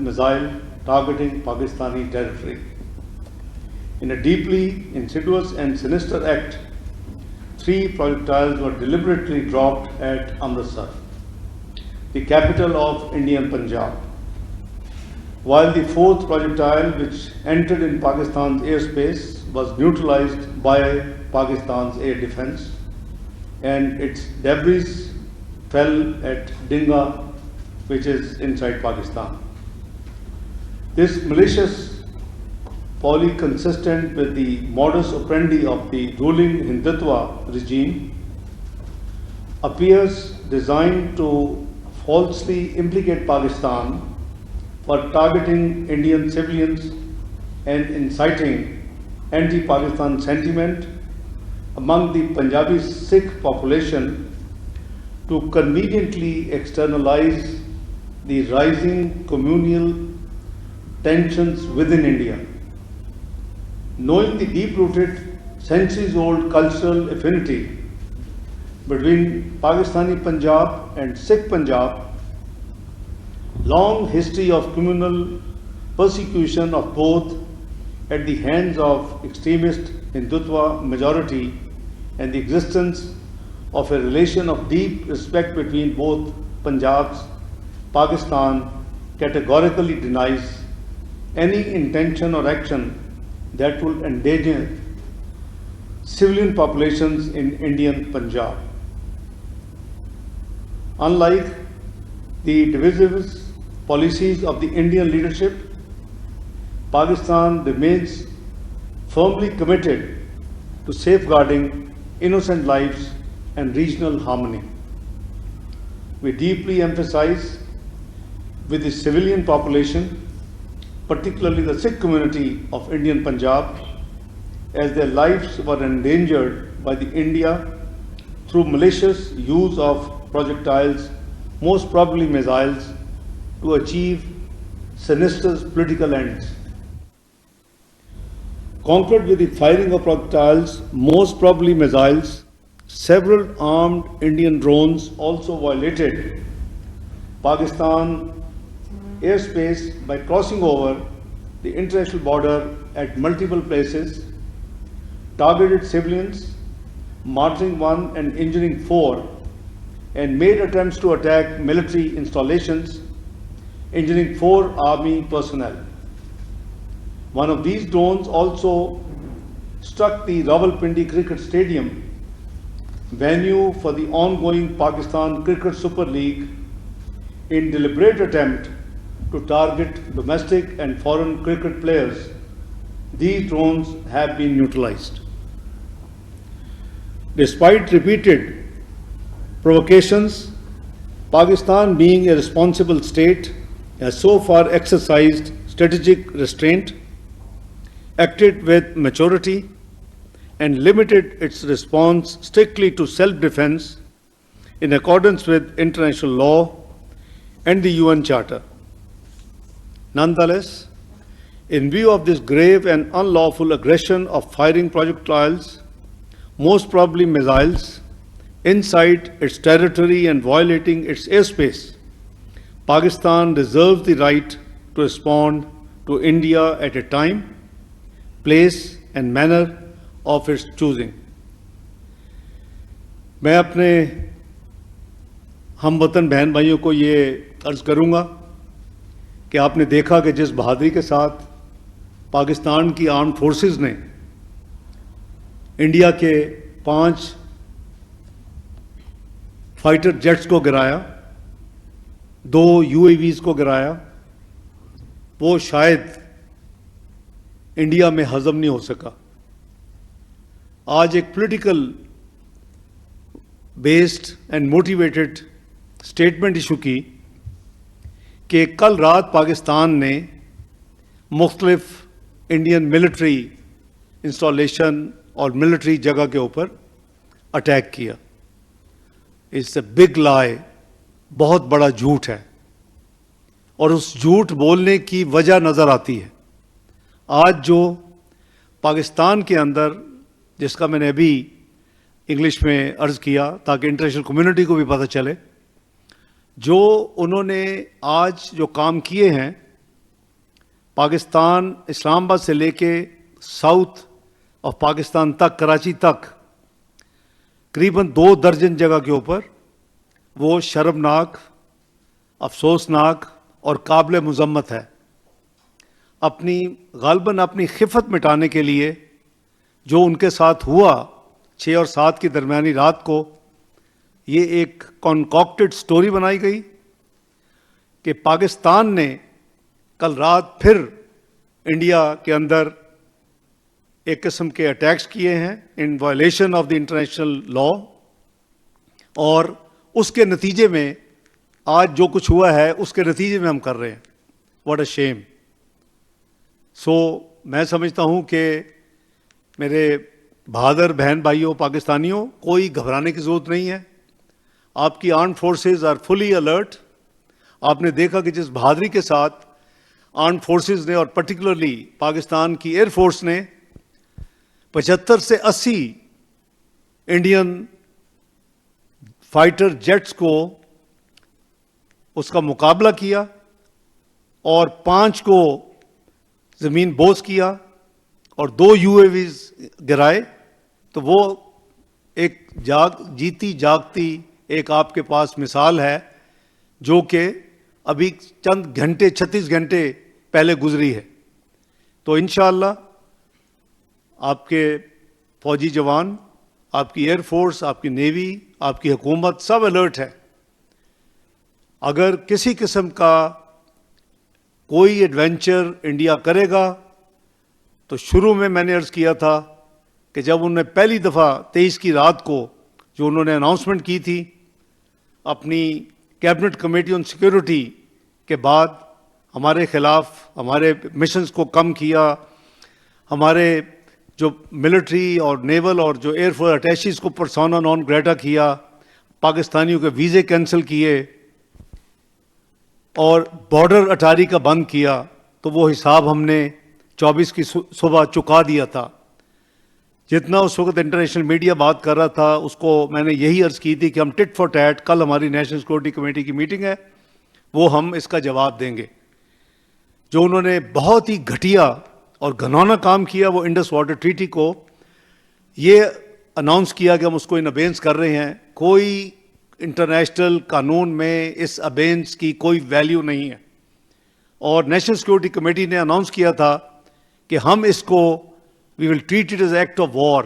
missile targeting Pakistani territory. In a deeply insidious and sinister act, 3 projectiles were deliberately dropped at Amritsar, the capital of Indian Punjab, while the 4th projectile, which entered in Pakistan's airspace, was neutralized by Pakistan's air defense, and its debris fell at Dinga, which is inside Pakistan. This malicious folly, consistent with the modus operandi of the ruling Hindutva regime, appears designed to falsely implicate Pakistan for targeting Indian civilians and inciting anti-Pakistan sentiment among the Punjabi Sikh population to conveniently externalize the rising communal tensions within India. Knowing the deep-rooted, centuries-old cultural affinity between Pakistani Punjab and Sikh Punjab, long history of communal persecution of both at the hands of extremist Hindutva majority, and the existence of a relation of deep respect between both Punjabs, Pakistan categorically denies any intention or action that will endanger civilian populations in Indian Punjab. Unlike the divisive policies of the Indian leadership, Pakistan remains firmly committed to safeguarding innocent lives and regional harmony. We deeply emphasize with the civilian population, particularly the Sikh community of Indian Punjab, as their lives were endangered by the India through malicious use of projectiles, most probably missiles, to achieve sinister political ends. Conquered with the firing of projectiles, most probably missiles, several armed Indian drones also violated Pakistan airspace by crossing over the international border at multiple places, targeted civilians, martyring 1 and injuring 4, and made attempts to attack military installations, injuring 4 army personnel. One of these drones also struck the Rawalpindi Cricket Stadium, venue for the ongoing Pakistan Cricket Super League, in deliberate attempt to target domestic and foreign cricket players. These drones have been neutralized. Despite repeated provocations, Pakistan, being a responsible state, has so far exercised strategic restraint, acted with maturity, and limited its response strictly to self-defense in accordance with international law and the UN Charter. Nonetheless, in view of this grave and unlawful aggression of firing projectiles, most probably missiles, inside its territory and violating its airspace, Pakistan reserves the right to respond to India at a time, place and manner of its choosing. میں اپنے ہم وطن بہن بھائیوں کو یہ عرض کروں گا کہ آپ نے دیکھا کہ جس بہادری کے ساتھ پاکستان کی آرمڈ فورسز نے انڈیا کے 5 فائٹر جیٹس کو گرایا، 2 UAVs کو گرایا، وہ شاید انڈیا میں ہضم نہیں ہو سکا. آج ایک political based and motivated statement issue کی کہ کل رات پاکستان نے مختلف انڈین ملٹری انسٹالیشن اور ملٹری جگہ کے اوپر اٹیک کیا. اٹس اے بگ لائی، بہت بڑا جھوٹ ہے، اور اس جھوٹ بولنے کی وجہ نظر آتی ہے. آج جو پاکستان کے اندر، جس کا میں نے ابھی انگلش میں عرض کیا تاکہ انٹرنیشنل کمیونٹی کو بھی پتہ چلے، جو انہوں نے آج جو کام کیے ہیں پاکستان اسلام آباد سے لے کے ساؤتھ آف پاکستان تک، کراچی تک، قریباً 2 درجن جگہ کے اوپر وہ شرمناک، افسوسناک اور قابل مذمت ہے. غالباً اپنی خفت مٹانے کے لیے جو ان کے ساتھ ہوا 6 اور 7 کی درمیانی رات کو، یہ ایک کنکاکٹڈ سٹوری بنائی گئی کہ پاکستان نے کل رات پھر انڈیا کے اندر ایک قسم کے اٹیکس کیے ہیں ان violation of the international law, اور اس کے نتیجے میں آج جو کچھ ہوا ہے اس کے نتیجے میں ہم کر رہے ہیں. واٹ اے شیم. میں سمجھتا ہوں کہ میرے بہادر بہن بھائیوں پاکستانیوں، کوئی گھبرانے کی ضرورت نہیں ہے. آپ کی armed forces are fully alert. آپ نے دیکھا کہ جس بہادری کے ساتھ آرمڈ فورسز نے اور پرٹیکولرلی پاکستان کی ایئر فورس نے 75 سے 80 انڈین فائٹر جیٹس کو اس کا مقابلہ کیا اور 5 کو زمین بوس کیا اور 2 UAVs گرائے، تو وہ ایک جیتی جاگتی ایک آپ کے پاس مثال ہے جو کہ ابھی چند گھنٹے 36 گھنٹے پہلے گزری ہے. تو انشاءاللہ آپ کے فوجی جوان، آپ کی ایئر فورس، آپ کی نیوی، آپ کی حکومت سب الرٹ ہے. اگر کسی قسم کا کوئی ایڈونچر انڈیا کرے گا تو شروع میں نے عرض کیا تھا کہ جب انہوں نے پہلی دفعہ 23 کی رات کو جو انہوں نے اناؤنسمنٹ کی تھی اپنی کیبنٹ کمیٹی آن سیکورٹی کے بعد، ہمارے خلاف ہمارے مشنز کو کم کیا، ہمارے جو ملٹری اور نیول اور جو ایئر فورس اٹیچیز کو پرسونا نان گریٹا کیا، پاکستانیوں کے ویزے کینسل کیے اور بارڈر اٹاری کا بند کیا، تو وہ حساب ہم نے 24 کی صبح چکا دیا تھا. جتنا اس وقت انٹرنیشنل میڈیا بات کر رہا تھا اس کو میں نے یہی عرض کی تھی کہ ہم ٹٹ فار ٹیٹ، کل ہماری نیشنل سیکورٹی کمیٹی کی میٹنگ ہے، وہ ہم اس کا جواب دیں گے. جو انہوں نے بہت ہی گھٹیا اور گھنونا کام کیا وہ انڈس واٹر ٹریٹی کو یہ اناؤنس کیا کہ ہم اس کو ان ابینس کر رہے ہیں. کوئی انٹرنیشنل قانون میں اس ابینس کی کوئی ویلیو نہیں ہے، اور نیشنل سیکورٹی کمیٹی نے اناؤنس کیا تھا کہ ہم اس کو we will treat it as act of war,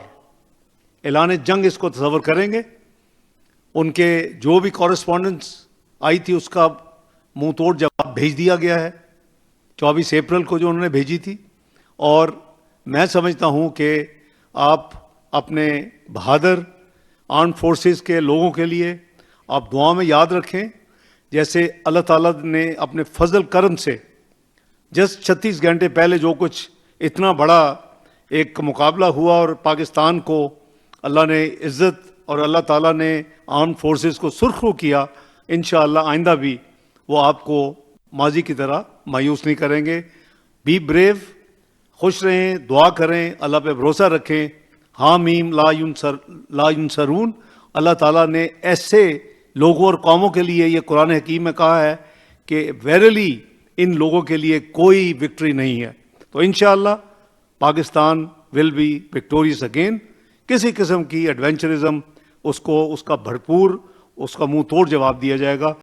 اعلان جنگ اس کو تصور کریں گے. ان کے جو بھی کورسپونڈنس آئی تھی اس کا منہ توڑ جواب بھیج دیا گیا ہے 24 اپریل کو جو انہوں نے بھیجی تھی. اور میں سمجھتا ہوں کہ آپ اپنے بہادر آرمڈ فورسز کے لوگوں کے لیے آپ دعا میں یاد رکھیں، جیسے اللہ تعالیٰ نے اپنے فضل کرم سے جسٹ 36 گھنٹے پہلے جو کچھ اتنا بڑا ایک مقابلہ ہوا اور پاکستان کو اللہ نے عزت اور اللہ تعالیٰ نے آرمڈ فورسز کو سرخرو کیا، انشاءاللہ آئندہ بھی وہ آپ کو ماضی کی طرح مایوس نہیں کریں گے. بی بریو، خوش رہیں، دعا کریں، اللہ پہ بھروسہ رکھیں. حامیم لا ینصرون. اللہ تعالیٰ نے ایسے لوگوں اور قوموں کے لیے یہ قرآن حکیم میں کہا ہے کہ ویرلی ان لوگوں کے لیے کوئی وکٹری نہیں ہے. تو انشاءاللہ Pakistan will be victorious again. کسی قسم کی ایڈونچرزم اس کا بھرپور، اس کا منہ توڑ جواب دیا جائے گا.